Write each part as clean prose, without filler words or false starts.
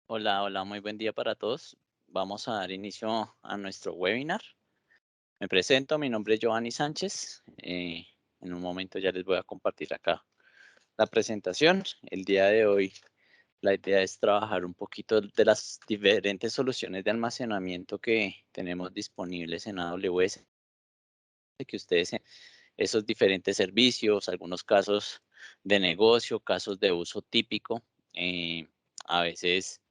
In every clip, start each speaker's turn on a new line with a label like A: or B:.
A: Hola, hola, muy buen día para todos. Vamos a dar inicio a nuestro webinar. Me presento, mi nombre es Giovanni Sánchez. En un momento ya les voy a compartir acá la presentación. El día de hoy la idea es trabajar un poquito de las diferentes soluciones de almacenamiento que tenemos disponibles en AWS, que ustedes esos diferentes servicios, algunos casos de negocio, casos de uso típico. A veces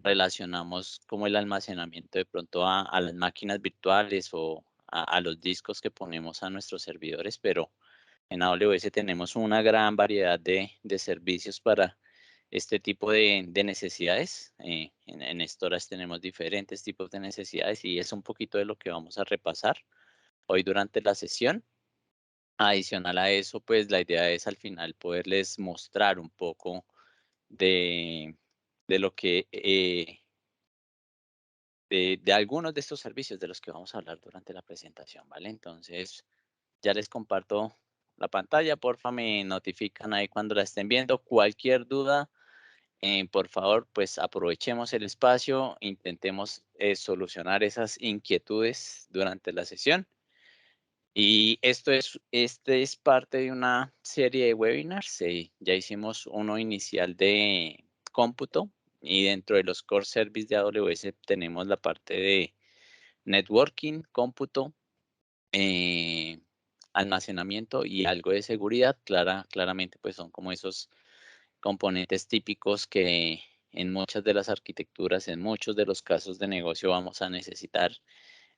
A: relacionamos como el almacenamiento de pronto a las máquinas virtuales o a los discos que ponemos a nuestros servidores, pero en AWS tenemos una gran variedad de servicios para este tipo de necesidades. En Storage tenemos diferentes tipos de necesidades y es un poquito de lo que vamos a repasar hoy durante la sesión. Adicional a eso, pues la idea es al final poderles mostrar un poco de, de lo que, de algunos de estos servicios de los que vamos a hablar durante la presentación, ¿vale? Entonces, ya les comparto la pantalla, porfa, me notifican ahí cuando la estén viendo. Cualquier duda, por favor, pues aprovechemos el espacio, intentemos solucionar esas inquietudes durante la sesión. Y este es parte de una serie de webinars. Ya hicimos uno inicial de cómputo y dentro de los core service de AWS tenemos la parte de networking, cómputo, eh, almacenamiento y algo de seguridad. Claramente, pues son como esos componentes típicos que en muchas de las arquitecturas, en muchos de los casos de negocio vamos a necesitar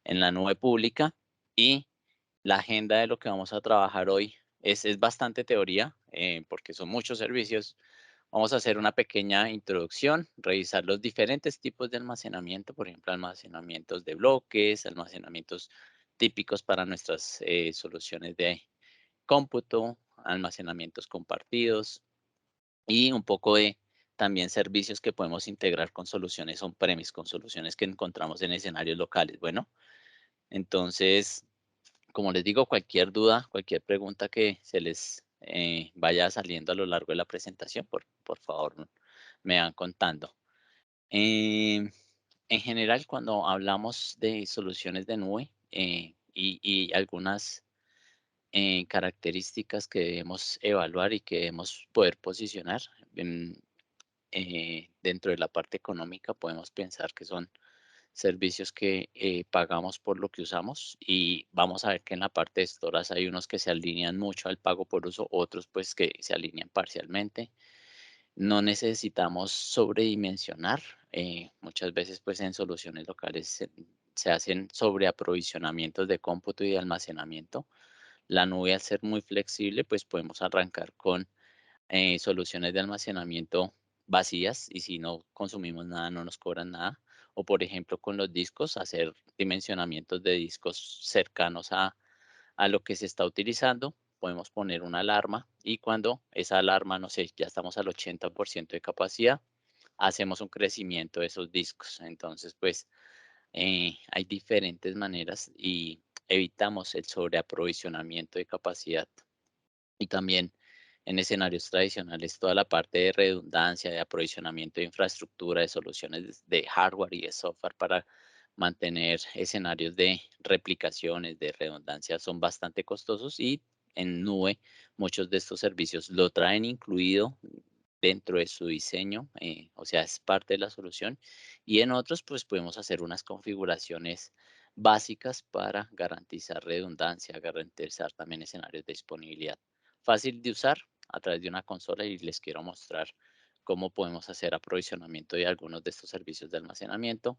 A: en la nube pública. Y la agenda de lo que vamos a trabajar hoy es bastante teoría, porque son muchos servicios. Vamos a hacer una pequeña introducción, revisar los diferentes tipos de almacenamiento, por ejemplo, almacenamientos de bloques, almacenamientos típicos para nuestras soluciones de cómputo, almacenamientos compartidos y un poco de también servicios que podemos integrar con soluciones on-premise, con soluciones que encontramos en escenarios locales. Bueno, entonces, como les digo, cualquier duda, cualquier pregunta que se les vaya saliendo a lo largo de la presentación, por favor, me van contando. Em, en general, cuando hablamos de soluciones de nube y algunas características que debemos evaluar y que debemos poder posicionar dentro de la parte económica, podemos pensar que son servicios que pagamos por lo que usamos y vamos a ver que en la parte de storage hay unos que se alinean mucho al pago por uso, otros pues que se alinean parcialmente. No necesitamos sobredimensionar. Muchas veces pues en soluciones locales se hacen sobreaprovisionamientos de cómputo y de almacenamiento. La nube, al ser muy flexible, pues podemos arrancar con soluciones de almacenamiento vacías y si no consumimos nada no nos cobran nada. O por ejemplo con los discos, hacer dimensionamientos de discos cercanos a lo que se está utilizando. Podemos poner una alarma y cuando esa alarma, no sé, ya estamos al 80% de capacidad, hacemos un crecimiento de esos discos. Entonces, pues hay diferentes maneras y evitamos el sobreaprovisionamiento de capacidad. Y también en escenarios tradicionales, toda la parte de redundancia, de aprovisionamiento de infraestructura, de soluciones de hardware y de software para mantener escenarios de replicaciones, de redundancia, son bastante costosos y en nube muchos de estos servicios lo traen incluido dentro de su diseño, o sea, es parte de la solución. Y en otros, pues podemos hacer unas configuraciones básicas para garantizar redundancia, garantizar también escenarios de disponibilidad fácil de usar a través de una consola y les quiero mostrar cómo podemos hacer aprovisionamiento de algunos de estos servicios de almacenamiento,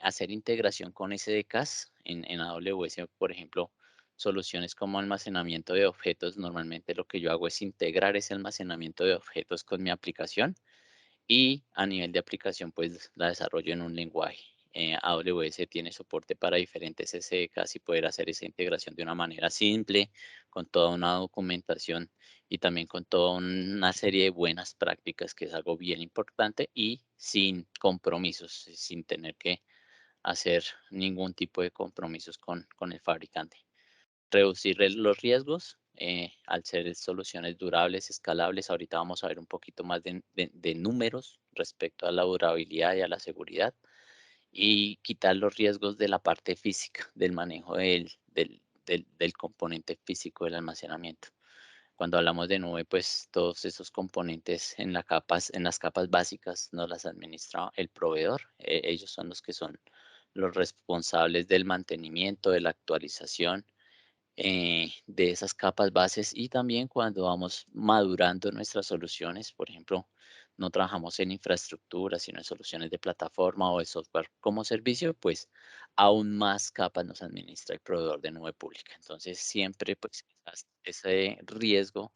A: hacer integración con SDKs en AWS, por ejemplo, soluciones como almacenamiento de objetos. Normalmente lo que yo hago es integrar ese almacenamiento de objetos con mi aplicación y a nivel de aplicación, pues la desarrollo en un lenguaje. AWS tiene soporte para diferentes SDKs y poder hacer esa integración de una manera simple, con toda una documentación y también con toda una serie de buenas prácticas, que es algo bien importante y sin compromisos, sin tener que hacer ningún tipo de compromisos con el fabricante. Reducir los riesgos, al ser soluciones durables, escalables. Ahorita vamos a ver un poquito más de números respecto a la durabilidad y a la seguridad y quitar los riesgos de la parte física, del manejo del componente físico del almacenamiento. Cuando hablamos de nube, pues todos esos componentes en las capas básicas nos las administra el proveedor. Ellos son los que son los responsables del mantenimiento, de la actualización de esas capas bases y también cuando vamos madurando nuestras soluciones, por ejemplo, no trabajamos en infraestructura, sino en soluciones de plataforma o de software como servicio, pues aún más capas nos administra el proveedor de nube pública. Entonces, siempre pues ese riesgo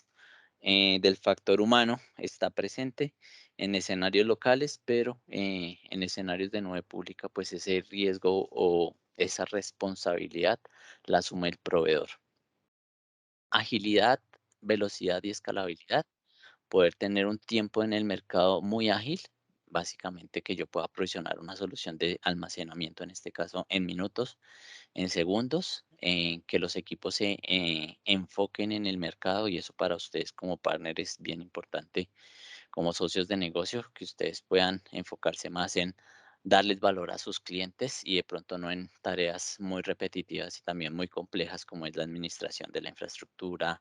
A: del factor humano está presente en escenarios locales, pero en escenarios de nube pública, pues ese riesgo o esa responsabilidad la asume el proveedor. Agilidad, velocidad y escalabilidad, poder tener un tiempo en el mercado muy ágil, básicamente que yo pueda provisionar una solución de almacenamiento, en este caso en minutos, en segundos, que los equipos se enfoquen en el mercado y eso para ustedes como partner es bien importante como socios de negocio, que ustedes puedan enfocarse más en darles valor a sus clientes y de pronto no en tareas muy repetitivas y también muy complejas como es la administración de la infraestructura,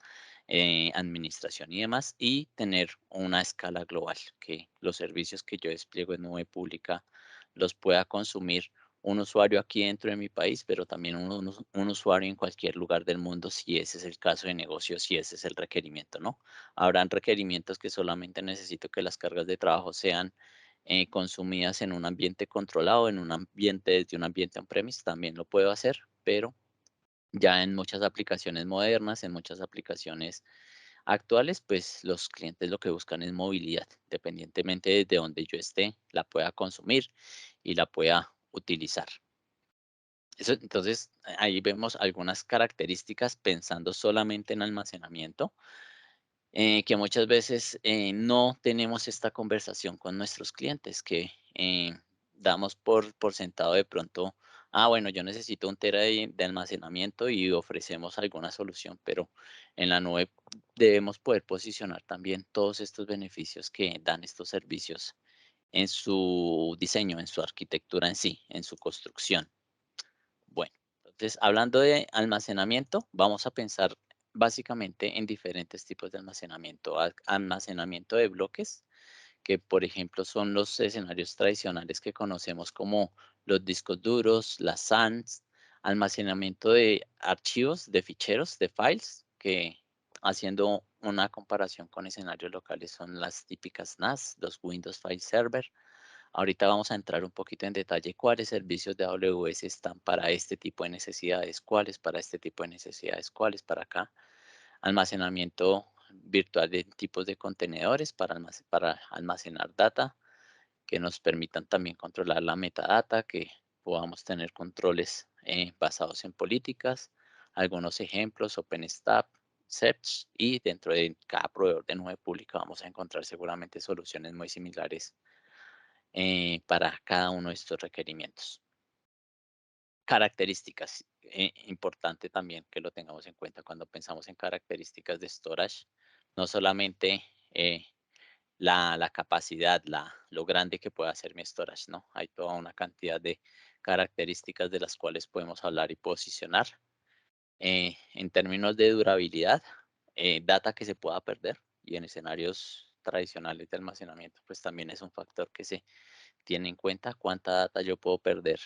A: administración y demás, y tener una escala global, que los servicios que yo despliego en nube pública los pueda consumir un usuario aquí dentro de mi país, pero también un usuario en cualquier lugar del mundo, si ese es el caso de negocio, si ese es el requerimiento, ¿no? Habrán requerimientos que solamente necesito que las cargas de trabajo sean consumidas en un ambiente controlado, en un ambiente desde un ambiente on-premise, también lo puedo hacer, pero ya en muchas aplicaciones modernas, en muchas aplicaciones actuales, pues los clientes lo que buscan es movilidad, independientemente de donde yo esté, la pueda consumir y la pueda utilizar. Eso, entonces, ahí vemos algunas características pensando solamente en almacenamiento que muchas veces no tenemos esta conversación con nuestros clientes, que damos por sentado de pronto, bueno, yo necesito un tera de almacenamiento y ofrecemos alguna solución, pero en la nube debemos poder posicionar también todos estos beneficios que dan estos servicios en su diseño, en su arquitectura en sí, en su construcción. Bueno, entonces hablando de almacenamiento, vamos a pensar básicamente en diferentes tipos de almacenamiento. Almacenamiento de bloques, que por ejemplo son los escenarios tradicionales que conocemos como los discos duros, las SANs, almacenamiento de archivos, de ficheros, de files, que haciendo una comparación con escenarios locales son las típicas NAS, los Windows File Server. Ahorita vamos a entrar un poquito en detalle cuáles servicios de AWS están para este tipo de necesidades, cuáles para este tipo de necesidades, cuáles para acá. Almacenamiento virtual de tipos de contenedores para almacenar data que nos permitan también controlar la metadata, que podamos tener controles basados en políticas. Algunos ejemplos, OpenStack, Search y dentro de cada proveedor de nube pública vamos a encontrar seguramente soluciones muy similares para cada uno de estos requerimientos. Características, importante también que lo tengamos en cuenta cuando pensamos en características de storage, no solamente la capacidad, lo grande que puede hacer mi storage, ¿no? Hay toda una cantidad de características de las cuales podemos hablar y posicionar. En términos de durabilidad, data que se pueda perder y en escenarios tradicionales de almacenamiento, pues también es un factor que se tiene en cuenta cuánta data yo puedo perder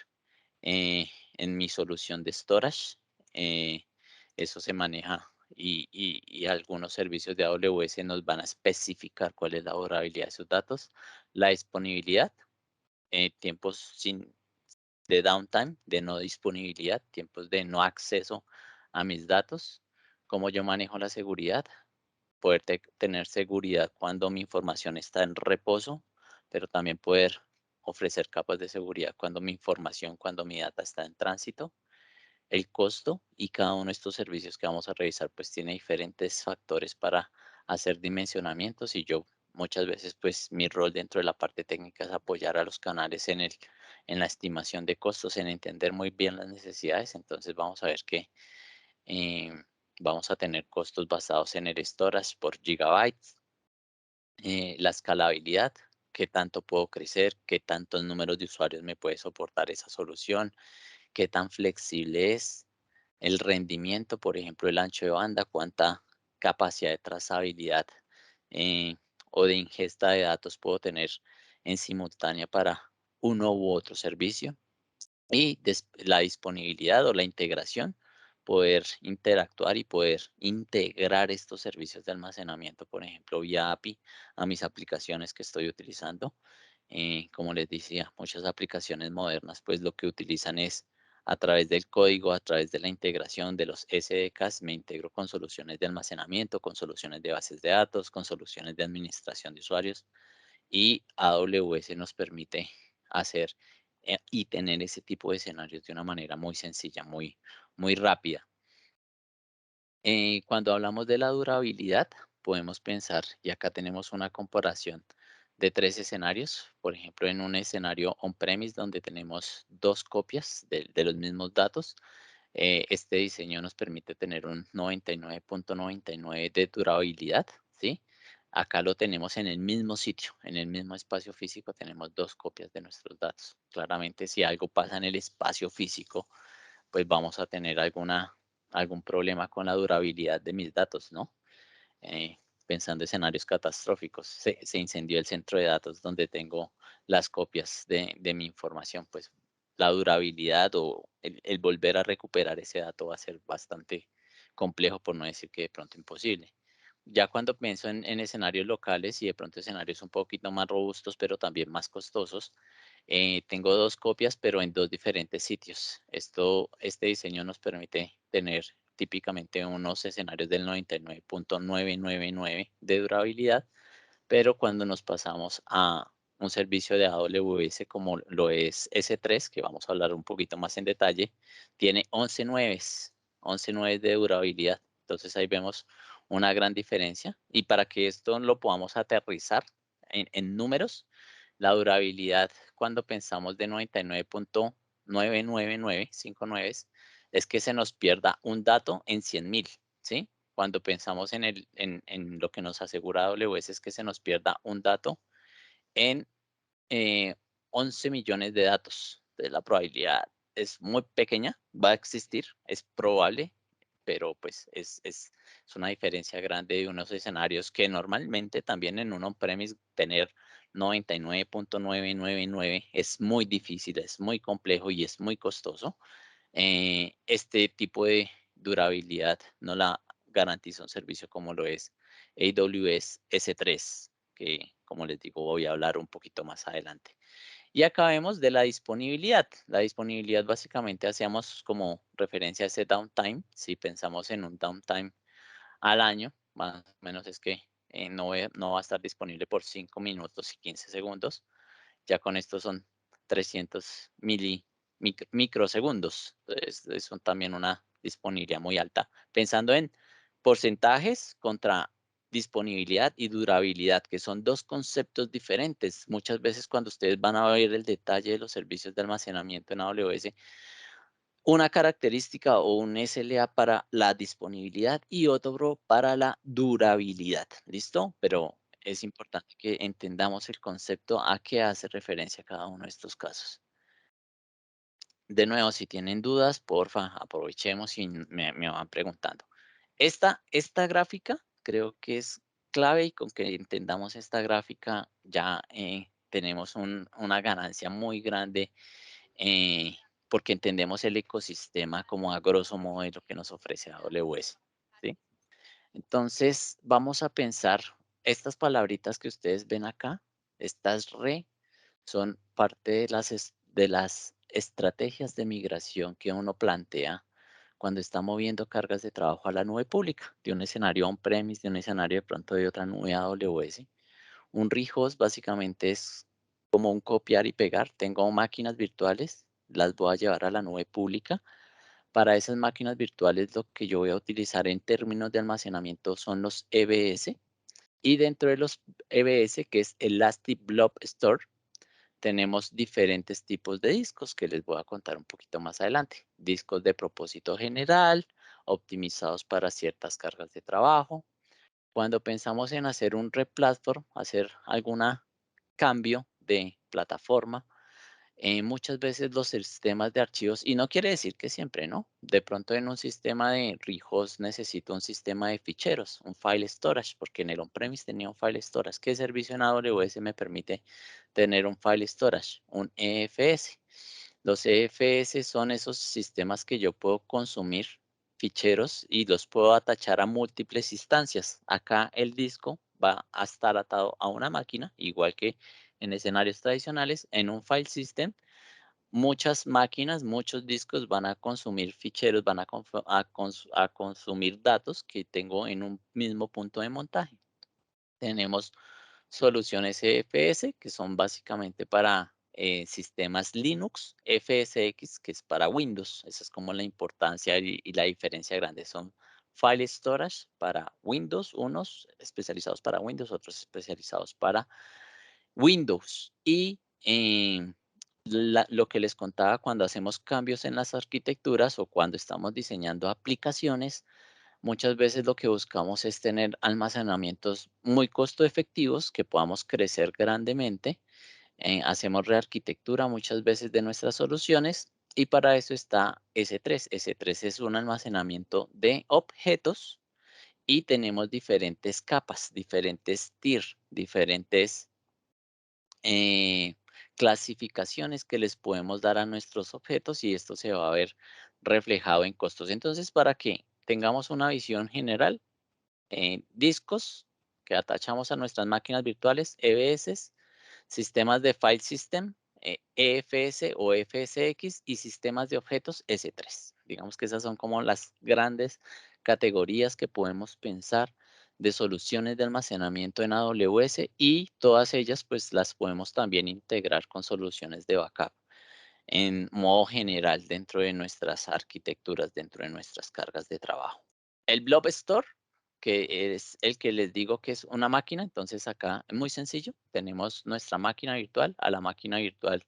A: en mi solución de storage. eh, Eso se maneja y algunos servicios de AWS nos van a especificar cuál es la durabilidad de sus datos, la disponibilidad, tiempos de downtime, de no disponibilidad, tiempos de no acceso a mis datos, cómo yo manejo la seguridad, poder tener seguridad cuando mi información está en reposo, pero también poder ofrecer capas de seguridad cuando mi información, cuando mi data está en tránsito, el costo y cada uno de estos servicios que vamos a revisar pues tiene diferentes factores para hacer dimensionamientos y yo muchas veces pues mi rol dentro de la parte técnica es apoyar a los canales en la estimación de costos, en entender muy bien las necesidades. Entonces vamos a ver que Vamos a tener costos basados en el storage por gigabytes, la escalabilidad, qué tanto puedo crecer, qué tantos números de usuarios me puede soportar esa solución, qué tan flexible es, el rendimiento, por ejemplo, el ancho de banda, cuánta capacidad de trazabilidad eh, o de ingesta de datos puedo tener en simultánea para uno u otro servicio y la disponibilidad o la integración, poder interactuar y poder integrar estos servicios de almacenamiento, por ejemplo, vía API a mis aplicaciones que estoy utilizando. Como les decía, muchas aplicaciones modernas, pues lo que utilizan es a través del código, a través de la integración de los SDKs, me integro con soluciones de almacenamiento, con soluciones de bases de datos, con soluciones de administración de usuarios y AWS nos permite hacer y tener ese tipo de escenarios de una manera muy sencilla, muy rápida. Cuando hablamos de la durabilidad, podemos pensar, y acá tenemos una comparación de tres escenarios, por ejemplo, en un escenario on-premise donde tenemos dos copias de los mismos datos, este diseño nos permite tener un 99.99 de durabilidad, ¿sí? Acá lo tenemos en el mismo sitio, en el mismo espacio físico, tenemos dos copias de nuestros datos. Claramente, si algo pasa en el espacio físico, pues vamos a tener algún problema con la durabilidad de mis datos, ¿no? eh, Pensando escenarios catastróficos, se incendió el centro de datos donde tengo las copias de mi información, pues la durabilidad o el volver a recuperar ese dato va a ser bastante complejo, por no decir que de pronto imposible. Ya cuando pienso en escenarios locales y de pronto escenarios un poquito más robustos, pero también más costosos, tengo dos copias, pero en dos diferentes sitios. Este diseño nos permite tener típicamente unos escenarios del 99.999 de durabilidad, pero cuando nos pasamos a un servicio de AWS como lo es S3, que vamos a hablar un poquito más en detalle, tiene 11 nueves de durabilidad. Entonces ahí vemos una gran diferencia y para que esto lo podamos aterrizar en números, la durabilidad cuando pensamos de 99.999 es que se nos pierda un dato en 100.000, ¿sí? Cuando pensamos en lo que nos asegura AWS es que se nos pierda un dato en 11 millones de datos. Entonces, la probabilidad es muy pequeña, va a existir, es probable, pero pues es una diferencia grande de unos escenarios que normalmente también en un on-premise tener 99.999 es muy difícil, es muy complejo y es muy costoso. Este tipo de durabilidad no la garantiza un servicio como lo es AWS S3, que como les digo voy a hablar un poquito más adelante. Y acá vemos de la disponibilidad. La disponibilidad básicamente hacíamos como referencia a ese downtime. Si pensamos en un downtime al año, más o menos es que no va a estar disponible por 5 minutos y 15 segundos. Ya con esto son 300 microsegundos. Entonces, es también una disponibilidad muy alta. Pensando en porcentajes contra disponibilidad y durabilidad, que son dos conceptos diferentes. Muchas veces cuando ustedes van a ver el detalle de los servicios de almacenamiento en AWS, una característica o un SLA para la disponibilidad y otro para la durabilidad. ¿Listo? Pero es importante que entendamos el concepto a qué hace referencia cada uno de estos casos. De nuevo, si tienen dudas, porfa, aprovechemos y me van preguntando. Esta gráfica creo que es clave y con que entendamos esta gráfica ya tenemos una ganancia muy grande eh, porque entendemos el ecosistema como a grosso modo de lo que nos ofrece AWS, ¿sí? Entonces, vamos a pensar estas palabritas que ustedes ven acá, estas son parte de las estrategias de migración que uno plantea cuando está moviendo cargas de trabajo a la nube pública, de un escenario on-premise, de un escenario de pronto de otra nube AWS. Un rehost básicamente es como un copiar y pegar. Tengo máquinas virtuales, las voy a llevar a la nube pública. Para esas máquinas virtuales lo que yo voy a utilizar en términos de almacenamiento son los EBS. Y dentro de los EBS, que es Elastic Blob Store, tenemos diferentes tipos de discos que les voy a contar un poquito más adelante. Discos de propósito general, optimizados para ciertas cargas de trabajo. Cuando pensamos en hacer un replatform, hacer algún cambio de plataforma, muchas veces los sistemas de archivos, y no quiere decir que siempre, ¿no? De pronto en un sistema de ReHost necesito un sistema de ficheros, un file storage, porque en el on-premise tenía un file storage. ¿Qué servicio en AWS me permite tener un file storage? Un EFS. Los EFS son esos sistemas que yo puedo consumir ficheros y los puedo atachar a múltiples instancias. Acá el disco va a estar atado a una máquina, igual que en escenarios tradicionales, en un file system, muchas máquinas, muchos discos van a consumir ficheros, van a consumir datos que tengo en un mismo punto de montaje. Tenemos soluciones EFS, que son básicamente para sistemas Linux, FSX, que es para Windows. Esa es como la importancia y la diferencia grande. Son file storage para Windows, unos especializados para Windows, otros especializados para Windows. Y lo que les contaba, cuando hacemos cambios en las arquitecturas o cuando estamos diseñando aplicaciones, muchas veces lo que buscamos es tener almacenamientos muy costo efectivos que podamos crecer grandemente. Hacemos rearquitectura muchas veces de nuestras soluciones y para eso está S3. S3 es un almacenamiento de objetos y tenemos diferentes capas, diferentes tier, diferentes eh, clasificaciones que les podemos dar a nuestros objetos y esto se va a ver reflejado en costos. Entonces, para que tengamos una visión general, discos que atachamos a nuestras máquinas virtuales, EBS, sistemas de file system, EFS o FSX y sistemas de objetos S3. Digamos que esas son como las grandes categorías que podemos pensar de soluciones de almacenamiento en AWS y todas ellas pues las podemos también integrar con soluciones de backup en modo general dentro de nuestras arquitecturas, dentro de nuestras cargas de trabajo. El Blob Store, que es el que les digo que es una máquina, entonces acá es muy sencillo, tenemos nuestra máquina virtual, a la máquina virtual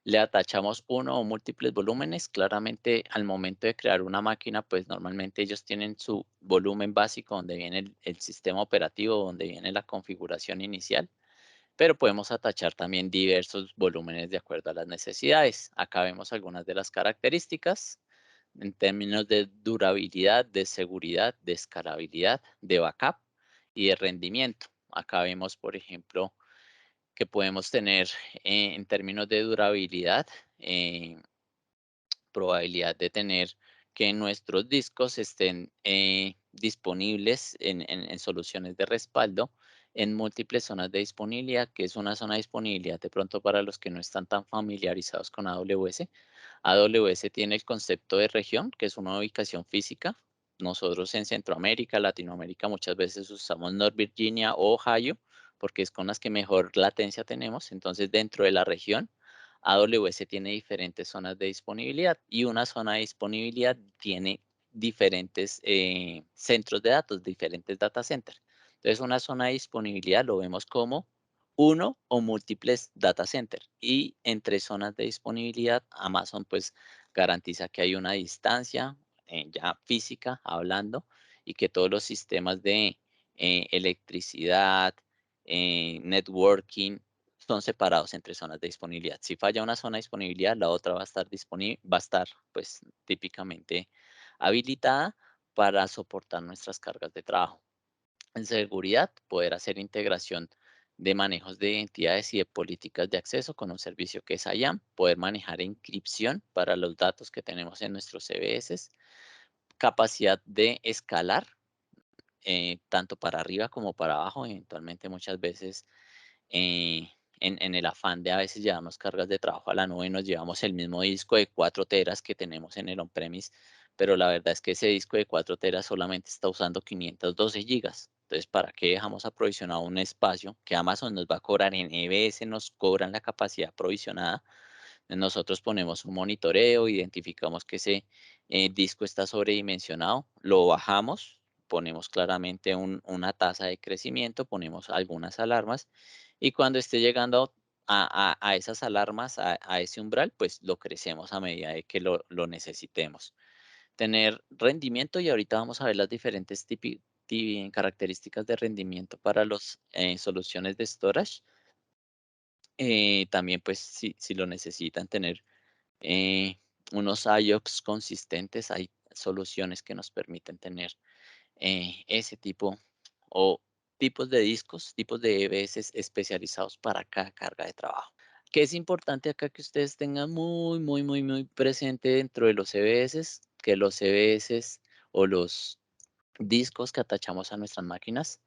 A: le atachamos uno o múltiples volúmenes. Claramente al momento de crear una máquina, pues normalmente ellos tienen su volumen básico donde viene el sistema operativo, donde viene la configuración inicial, pero podemos atachar también diversos volúmenes de acuerdo a las necesidades. Acá vemos algunas de las características en términos de durabilidad, de seguridad, de escalabilidad, de backup y de rendimiento. Acá vemos, por ejemplo, que podemos tener en términos de durabilidad, eh, probabilidad de tener que nuestros discos estén disponibles en soluciones de respaldo en múltiples zonas de disponibilidad. Que es una zona de disponibilidad de pronto para los que no están tan familiarizados con AWS? AWS tiene el concepto de región, que es una ubicación física. Nosotros en Centroamérica, Latinoamérica, muchas veces usamos North Virginia o Ohio, porque es con las que mejor latencia tenemos. Entonces, dentro de la región, AWS tiene diferentes zonas de disponibilidad y una zona de disponibilidad tiene diferentes centros de datos, diferentes data centers. Entonces, una zona de disponibilidad lo vemos como uno o múltiples data centers y entre zonas de disponibilidad, Amazon pues garantiza que hay una distancia ya física hablando y que todos los sistemas de electricidad, networking, son separados entre zonas de disponibilidad. Si falla una zona de disponibilidad, la otra va a estar disponible, va a estar pues típicamente habilitada para soportar nuestras cargas de trabajo. En seguridad, poder hacer integración de manejos de identidades y de políticas de acceso con un servicio que es IAM, poder manejar encripción para los datos que tenemos en nuestros CVS, capacidad de escalar tanto para arriba como para abajo, eventualmente muchas veces en el afán de a veces llevarnos cargas de trabajo a la nube, nos llevamos el mismo disco de 4 teras que tenemos en el on-premise, pero la verdad es que ese disco de 4 teras solamente está usando 512 gigas. Entonces, ¿para qué dejamos aprovisionado un espacio que Amazon nos va a cobrar en EBS, nos cobran la capacidad provisionada? Nosotros ponemos un monitoreo, identificamos que ese disco está sobredimensionado, lo bajamos, ponemos claramente una tasa de crecimiento, ponemos algunas alarmas y cuando esté llegando a esas alarmas, a ese umbral, pues lo crecemos a medida de que lo necesitemos. tener rendimiento y ahorita vamos a ver las diferentes características de rendimiento para las soluciones de storage. También pues si lo necesitan tener eh, unos IOPS consistentes, hay soluciones que nos permiten tener ese tipo o tipos de discos, tipos de EBS especializados para cada carga de trabajo. Que es importante acá que ustedes tengan muy, muy, muy, muy presente dentro de los EBS, que los EBS o los discos que atachamos a nuestras máquinas,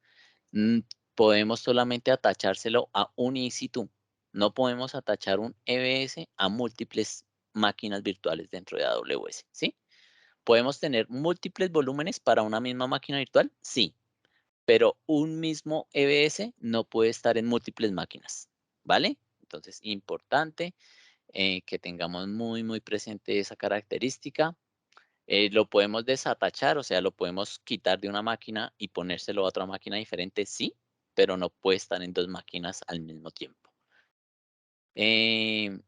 A: mm, podemos solamente atachárselo a un EC2. No podemos atachar un EBS a múltiples máquinas virtuales dentro de AWS, ¿sí? ¿Podemos tener múltiples volúmenes para una misma máquina virtual? Sí, pero un mismo EBS no puede estar en múltiples máquinas, ¿vale? Entonces, importante que tengamos muy, muy presente esa característica. ¿Lo podemos desatachar? O sea, ¿lo podemos quitar de una máquina y ponérselo a otra máquina diferente? Sí, pero no puede estar en 2 máquinas al mismo tiempo. Em,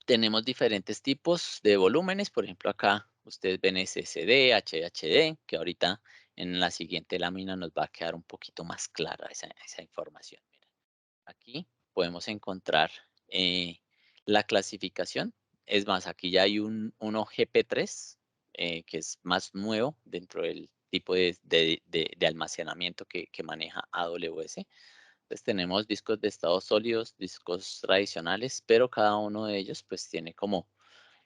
A: Tenemos diferentes tipos de volúmenes, por ejemplo, acá ustedes ven SSD, HDD, que ahorita en la siguiente lámina nos va a quedar un poquito más clara esa información. Miren, aquí podemos encontrar la clasificación. Es más, aquí ya hay uno GP3, que es más nuevo dentro del tipo de almacenamiento que maneja AWS. Pues tenemos discos de estados sólidos, discos tradicionales, pero cada uno de ellos pues tiene como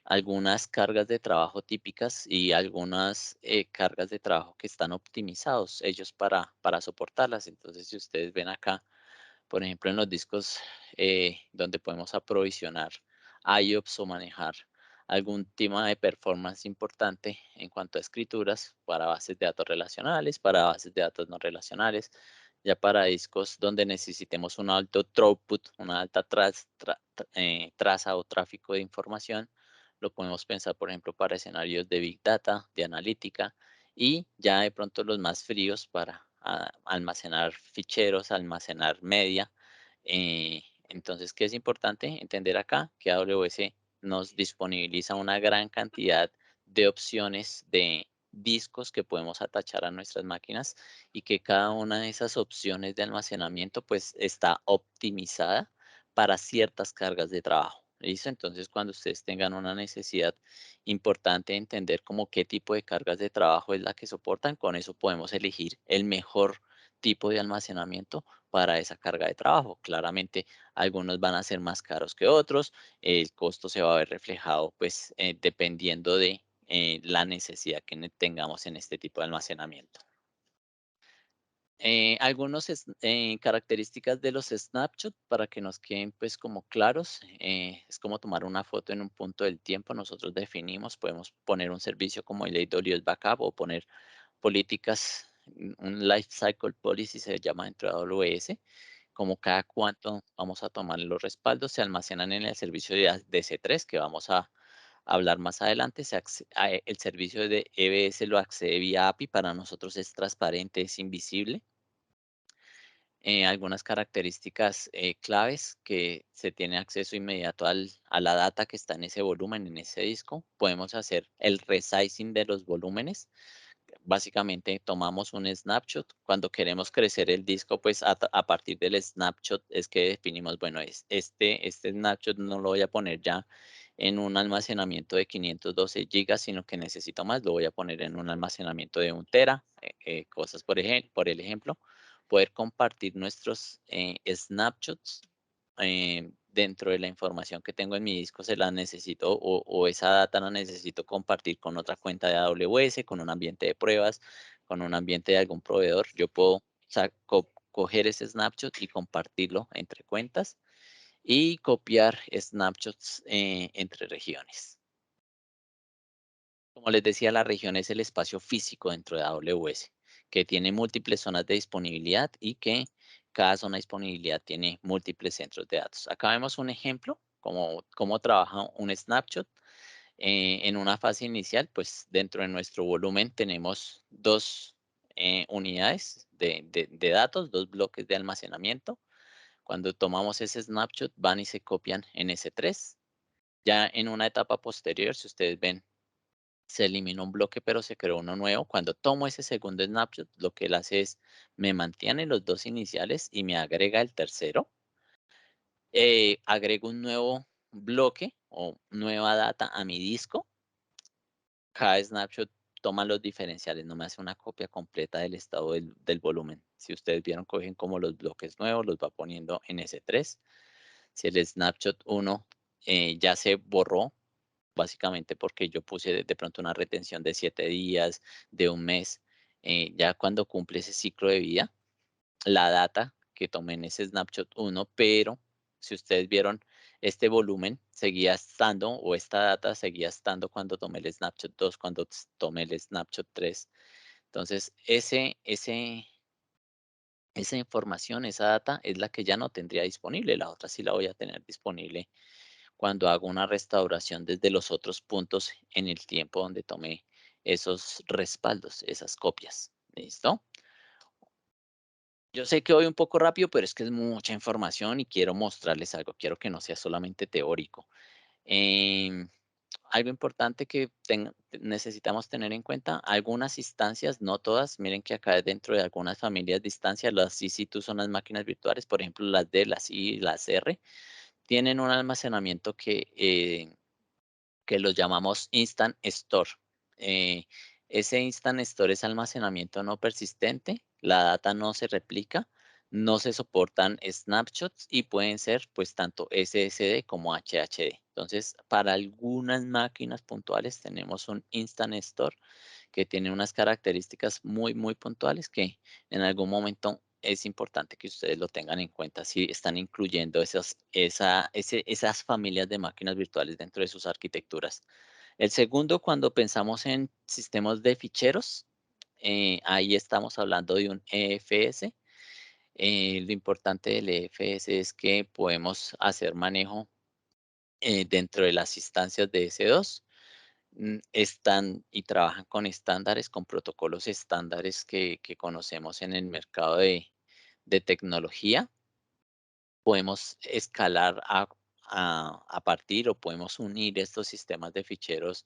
A: algunas cargas de trabajo típicas y algunas cargas de trabajo que están optimizados ellos para soportarlas. Entonces, si ustedes ven acá, por ejemplo, en los discos donde podemos aprovisionar IOPS o manejar algún tema de performance importante en cuanto a escrituras para bases de datos relacionales, para bases de datos no relacionales, ya para discos donde necesitemos un alto throughput, una alta traza o tráfico de información, lo podemos pensar, por ejemplo, para escenarios de Big Data, de analítica, y ya de pronto los más fríos para almacenar ficheros, almacenar media. Entonces, ¿qué es importante entender acá? Que AWS nos disponibiliza una gran cantidad de opciones de discos que podemos atachar a nuestras máquinas y que cada una de esas opciones de almacenamiento pues está optimizada para ciertas cargas de trabajo. ¿Listo? Entonces, cuando ustedes tengan una necesidad importante de entender como qué tipo de cargas de trabajo es la que soportan, con eso podemos elegir el mejor tipo de almacenamiento para esa carga de trabajo. Claramente, algunos van a ser más caros que otros, el costo se va a ver reflejado pues dependiendo de la necesidad que tengamos en este tipo de almacenamiento. Algunos características de los snapshots para que nos queden pues como claros, es como tomar una foto en un punto del tiempo. Nosotros definimos, podemos poner un servicio como el AWS Backup o poner políticas, un life cycle policy se llama dentro de AWS, como cada cuánto vamos a tomar los respaldos, se almacenan en el servicio de C3 que vamos a hablar más adelante. El servicio de EBS lo accede vía API, para nosotros es transparente, es invisible. Algunas características claves que se tiene acceso inmediato a la data que está en ese volumen, en ese disco. Podemos hacer el resizing de los volúmenes. Básicamente tomamos un snapshot. Cuando queremos crecer el disco, pues a partir del snapshot es que definimos, bueno, este snapshot no lo voy a poner ya en un almacenamiento de 512 gigas, sino que necesito más, lo voy a poner en un almacenamiento de 1 tera, cosas por el ejemplo, poder compartir nuestros snapshots dentro de la información que tengo en mi disco, se la necesito o esa data la necesito compartir con otra cuenta de AWS, con un ambiente de pruebas, con un ambiente de algún proveedor. Yo puedo coger ese snapshot y compartirlo entre cuentas y copiar snapshots entre regiones. Como les decía, la región es el espacio físico dentro de AWS, que tiene múltiples zonas de disponibilidad y que cada zona de disponibilidad tiene múltiples centros de datos. Acá vemos un ejemplo, cómo trabaja un snapshot. En una fase inicial, pues dentro de nuestro volumen tenemos dos unidades de datos, dos bloques de almacenamiento. Cuando tomamos ese snapshot, van y se copian en S3. Ya en una etapa posterior, si ustedes ven se eliminó un bloque, pero se creó uno nuevo. Cuando tomo ese segundo snapshot, lo que él hace es me mantiene los 2 iniciales y me agrega el tercero. Agrego un nuevo bloque o nueva data a mi disco. Cada snapshot toma los diferenciales, no me hace una copia completa del estado del volumen. Si ustedes vieron, cogen como los bloques nuevos, los va poniendo en S3. Si el snapshot 1 ya se borró, básicamente porque yo puse de pronto una retención de 7 días, de un mes, ya cuando cumple ese ciclo de vida, la data que tomé en ese snapshot 1, pero si ustedes vieron, este volumen seguía estando, o esta data seguía estando cuando tomé el snapshot 2, cuando tomé el snapshot 3. Entonces, esa información, esa data es la que ya no tendría disponible, la otra sí la voy a tener disponible cuando hago una restauración desde los otros puntos en el tiempo donde tomé esos respaldos, esas copias. ¿Listo? Yo sé que voy un poco rápido, pero es que es mucha información y quiero mostrarles algo. Quiero que no sea solamente teórico. Em, Algo importante que necesitamos tener en cuenta, algunas instancias, no todas, miren que acá dentro de algunas familias de instancias, las EC2 son las máquinas virtuales, por ejemplo, las D, las I y las R, tienen un almacenamiento que los llamamos Instant Store. Eh, Ese Instant Store es almacenamiento no persistente, la data no se replica, no se soportan snapshots y pueden ser pues tanto SSD como HHD. Entonces, para algunas máquinas puntuales tenemos un Instant Store que tiene unas características muy, muy puntuales que en algún momento es importante que ustedes lo tengan en cuenta si están incluyendo esas familias de máquinas virtuales dentro de sus arquitecturas. El segundo, cuando pensamos en sistemas de ficheros, ahí estamos hablando de un EFS. Lo importante del EFS es que podemos hacer manejo dentro de las instancias de S2. Están y trabajan con estándares, con protocolos estándares que conocemos en el mercado de tecnología. Podemos escalar a partir o podemos unir estos sistemas de ficheros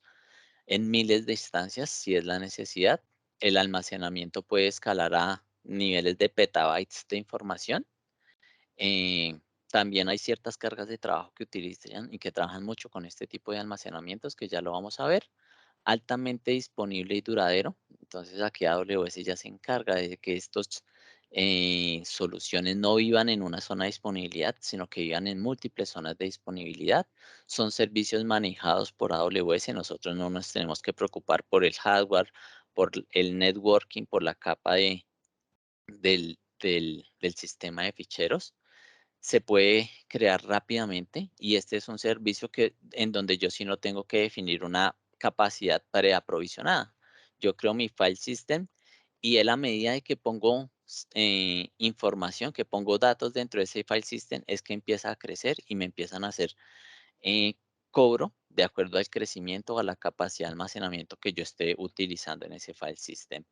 A: en miles de instancias si es la necesidad. El almacenamiento puede escalar a niveles de petabytes de información. Eh, También hay ciertas cargas de trabajo que utilizan y que trabajan mucho con este tipo de almacenamientos, que ya lo vamos a ver. Altamente disponible y duradero. Entonces aquí AWS ya se encarga de que estos soluciones no vivan en una zona de disponibilidad, sino que vivan en múltiples zonas de disponibilidad. Son servicios manejados por AWS. Nosotros no nos tenemos que preocupar por el hardware, por el networking, por la capa del sistema de ficheros. Se puede crear rápidamente y este es un servicio en donde yo sí no tengo que definir una capacidad preaprovisionada. Yo creo mi file system y él, a medida de que pongo información, que pongo datos dentro de ese file system, es que empieza a crecer y me empiezan a hacer eh, cobro de acuerdo al crecimiento o a la capacidad de almacenamiento que yo esté utilizando en ese file system.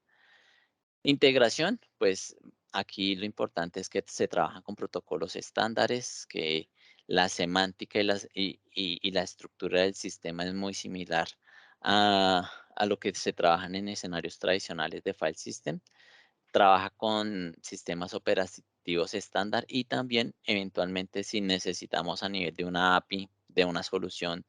A: Integración, pues aquí lo importante es que se trabaja con protocolos estándares, que la semántica y la estructura del sistema es muy similar a lo que se trabajan en escenarios tradicionales de file system. Trabaja con sistemas operativos estándar y también eventualmente si necesitamos a nivel de una API, de una solución,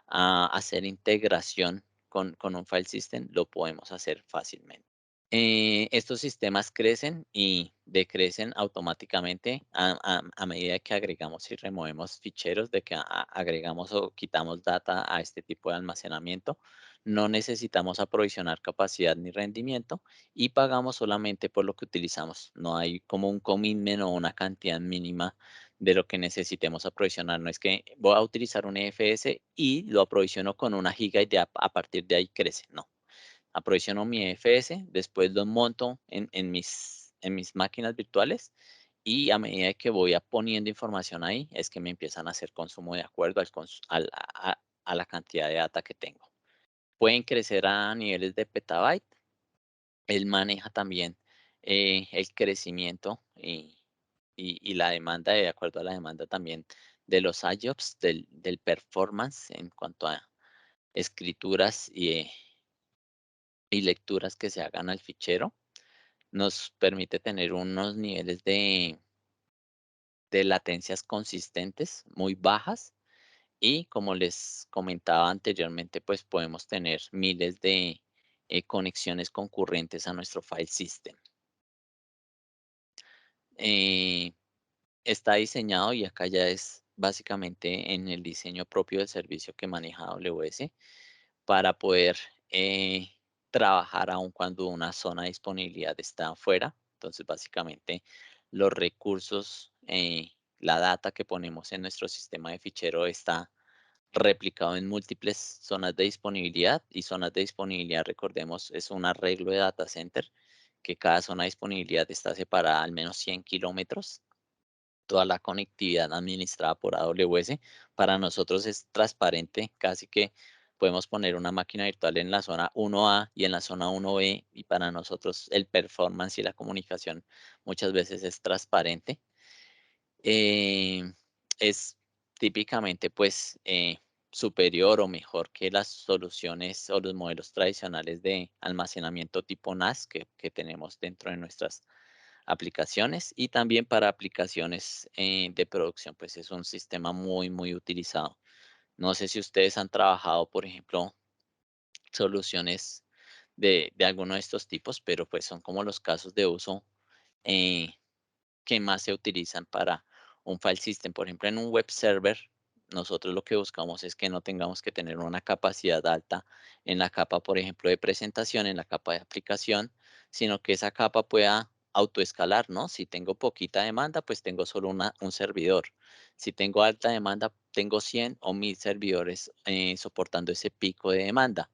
A: hacer integración con un file system, lo podemos hacer fácilmente. Estos sistemas crecen y decrecen automáticamente a medida que agregamos y removemos ficheros, de que agregamos o quitamos data a este tipo de almacenamiento. No necesitamos aprovisionar capacidad ni rendimiento y pagamos solamente por lo que utilizamos. No hay como un commitment o una cantidad mínima de lo que necesitemos aprovisionar. No es que voy a utilizar un EFS y lo aprovisiono con 1 GB y a partir de ahí crece. No, aprovisiono mi EFS, después lo monto en mis máquinas virtuales y a medida que voy poniendo información ahí, es que me empiezan a hacer consumo de acuerdo a la cantidad de data que tengo. Pueden crecer a niveles de petabyte. Él maneja también el crecimiento y la demanda, de acuerdo a la demanda también de los IOPS, del performance en cuanto a escrituras y lecturas que se hagan al fichero. Nos permite tener unos niveles de latencias consistentes, muy bajas, y como les comentaba anteriormente, pues podemos tener miles de conexiones concurrentes a nuestro file system. Eh, Está diseñado, y acá ya es básicamente en el diseño propio del servicio que maneja AWS, para poder eh, trabajar aun cuando una zona de disponibilidad está afuera. Entonces, básicamente, los recursos, la data que ponemos en nuestro sistema de fichero está replicado en múltiples zonas de disponibilidad, y zonas de disponibilidad, recordemos, es un arreglo de data center, que cada zona de disponibilidad está separada al menos 100 kilómetros. Toda la conectividad administrada por AWS para nosotros es transparente, casi que podemos poner una máquina virtual en la zona 1A y en la zona 1B, y para nosotros el performance y la comunicación muchas veces es transparente. Eh, es típicamente, pues, superior o mejor que las soluciones o los modelos tradicionales de almacenamiento tipo NAS que tenemos dentro de nuestras aplicaciones, y también para aplicaciones de producción, pues es un sistema muy, muy utilizado. No sé si ustedes han trabajado, por ejemplo, soluciones de alguno de estos tipos, pero pues son como los casos de uso eh, que más se utilizan para un file system. Por ejemplo, en un web server, nosotros lo que buscamos es que no tengamos que tener una capacidad alta en la capa, por ejemplo, de presentación, en la capa de aplicación, sino que esa capa pueda autoescalar, ¿no? Si tengo poquita demanda, pues tengo solo un servidor. Si tengo alta demanda, tengo 100 o 1000 servidores soportando ese pico de demanda,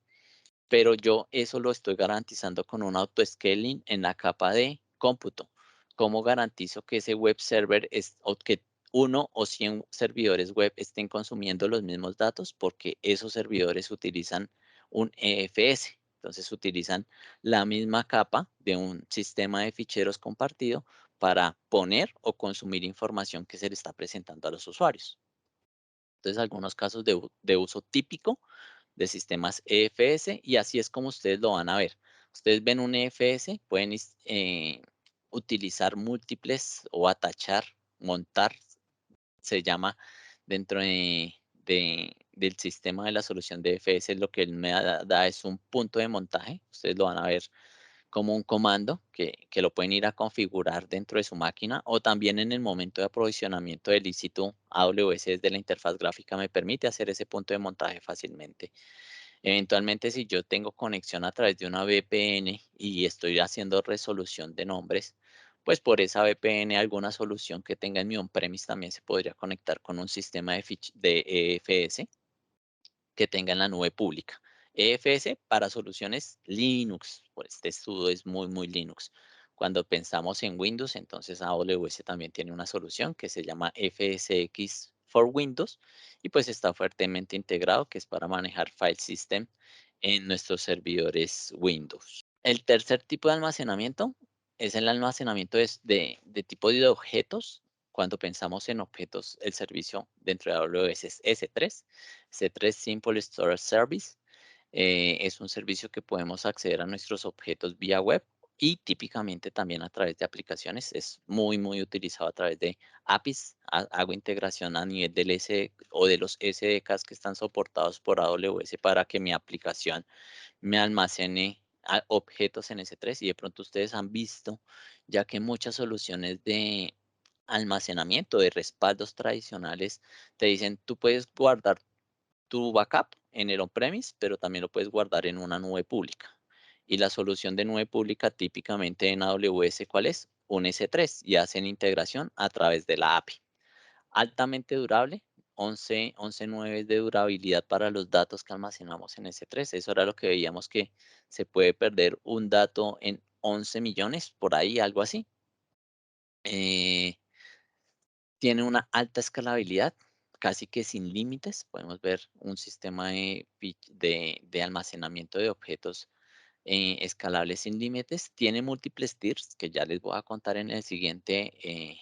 A: pero yo eso lo estoy garantizando con un auto-scaling en la capa de cómputo. ¿Cómo garantizo que ese web server o que uno o 100 servidores web estén consumiendo los mismos datos? Porque esos servidores utilizan un EFS. Entonces utilizan la misma capa de un sistema de ficheros compartido para poner o consumir información que se le está presentando a los usuarios. Entonces, algunos casos de uso típico de sistemas EFS, y así es como ustedes lo van a ver. Ustedes ven un EFS, pueden utilizar múltiples o atachar, montar, se llama dentro del sistema de la solución de EFS, lo que él me da es un punto de montaje. Ustedes lo van a ver como un comando que lo pueden ir a configurar dentro de su máquina, o también en el momento de aprovisionamiento del lícito AWS desde la interfaz gráfica me permite hacer ese punto de montaje fácilmente. Eventualmente, si yo tengo conexión a través de una VPN y estoy haciendo resolución de nombres, pues por esa VPN alguna solución que tenga en mi on-premise también se podría conectar con un sistema de EFS que tenga en la nube pública. EFS para soluciones Linux, pues este estudio es muy, muy Linux. Cuando pensamos en Windows, entonces AWS también tiene una solución que se llama FSX for Windows, y pues está fuertemente integrado, que es para manejar file system en nuestros servidores Windows. El tercer tipo de almacenamiento es el almacenamiento de tipo de objetos. Cuando pensamos en objetos, el servicio dentro de AWS es S3. S3 Simple Storage Service. Es un servicio que podemos acceder a nuestros objetos vía web, y típicamente también a través de aplicaciones. Es muy, muy utilizado a través de APIs. Hago integración a nivel del o de los SDKs que están soportados por AWS para que mi aplicación me almacene objetos en S3, y de pronto ustedes han visto, ya que muchas soluciones de almacenamiento, de respaldos tradicionales, te dicen, tú puedes guardar tu backup en el on-premise, pero también lo puedes guardar en una nube pública. Y la solución de nube pública típicamente en AWS, ¿cuál es? Un S3, y hacen integración a través de la API. Altamente durable, 11.9 de durabilidad para los datos que almacenamos en S3. Eso era lo que veíamos, que se puede perder un dato en 11 millones, por ahí, algo así. Eh, Tiene una alta escalabilidad, casi que sin límites. Podemos ver un sistema de almacenamiento de objetos escalable sin límites. Tiene múltiples tiers que ya les voy a contar en el siguiente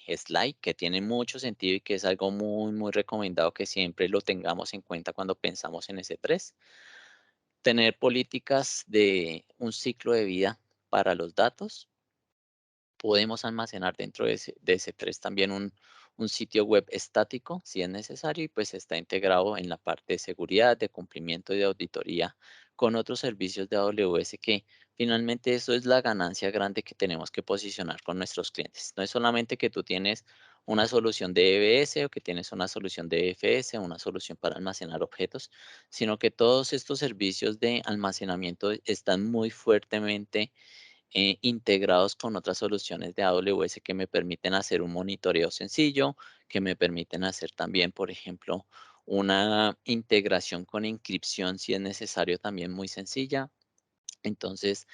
A: slide, que tiene mucho sentido y que es algo muy, muy recomendado que siempre lo tengamos en cuenta cuando pensamos en S3. Tener políticas de un ciclo de vida para los datos. Podemos almacenar dentro de S3 también un sitio web estático si es necesario y pues está integrado en la parte de seguridad, de cumplimiento y de auditoría con otros servicios de AWS que finalmente eso es la ganancia grande que tenemos que posicionar con nuestros clientes. No es solamente que tú tienes una solución de EBS o que tienes una solución de EFS, una solución para almacenar objetos, sino que todos estos servicios de almacenamiento están muy fuertemente integrados con otras soluciones de AWS que me permiten hacer un monitoreo sencillo, que me permiten hacer también, por ejemplo, una integración con encripción si es necesario también muy sencilla. Entonces,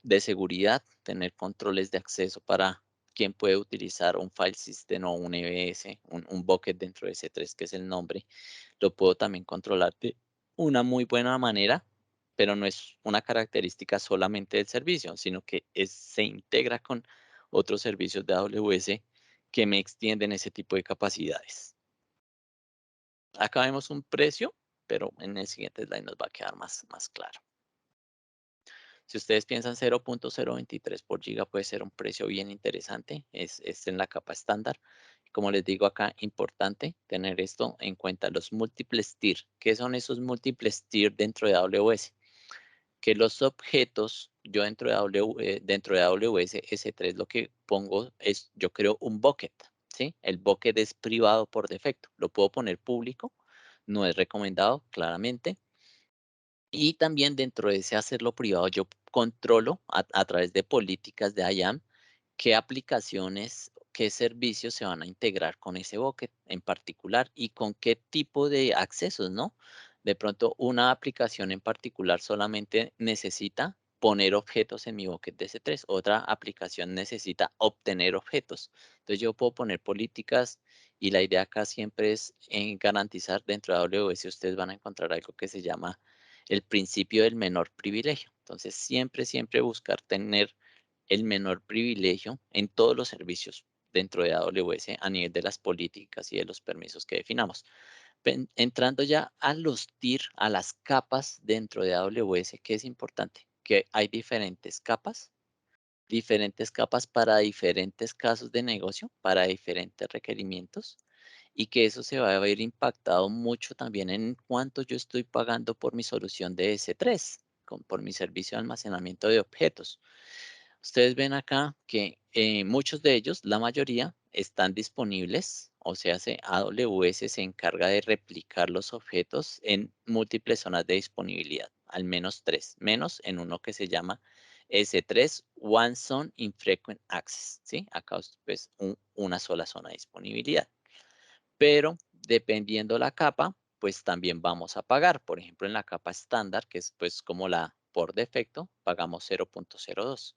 A: de seguridad, tener controles de acceso para quien puede utilizar un file system o un EBS, un bucket dentro de S3, que es el nombre, lo puedo también controlar de una muy buena manera, pero no es una característica solamente del servicio, sino que se integra con otros servicios de AWS que me extienden ese tipo de capacidades. Acá vemos un precio, pero en el siguiente slide nos va a quedar más claro. Si ustedes piensan 0.023 por giga puede ser un precio bien interesante, es en la capa estándar. Como les digo acá, importante tener esto en cuenta, los múltiples tier. ¿Qué son esos múltiples tier dentro de AWS? Que los objetos, yo dentro de AWS S3 lo que pongo es, yo creo un bucket, ¿sí? El bucket es privado por defecto, lo puedo poner público, no es recomendado, claramente. Y también dentro de ese hacerlo privado, yo controlo a través de políticas de IAM qué aplicaciones, qué servicios se van a integrar con ese bucket en particular y con qué tipo de accesos, ¿no? De pronto, una aplicación en particular solamente necesita poner objetos en mi bucket de S3, otra aplicación necesita obtener objetos. Entonces, yo puedo poner políticas y la idea acá siempre es garantizar dentro de AWS, ustedes van a encontrar algo que se llama el principio del menor privilegio. Entonces, siempre buscar tener el menor privilegio en todos los servicios dentro de AWS a nivel de las políticas y de los permisos que definamos. Entrando ya a los tier, a las capas dentro de AWS, que es importante, que hay diferentes capas para diferentes casos de negocio, para diferentes requerimientos y que eso se va a ver impactado mucho también en cuánto yo estoy pagando por mi solución de S3, por mi servicio de almacenamiento de objetos. Ustedes ven acá que muchos de ellos, la mayoría, están disponibles, o sea, AWS se encarga de replicar los objetos en múltiples zonas de disponibilidad, al menos tres, menos en uno que se llama S3 One Zone Infrequent Access, ¿sí? Acá pues una sola zona de disponibilidad. Pero dependiendo la capa, pues también vamos a pagar. Por ejemplo, en la capa estándar, que es pues como la por defecto, pagamos 0.02.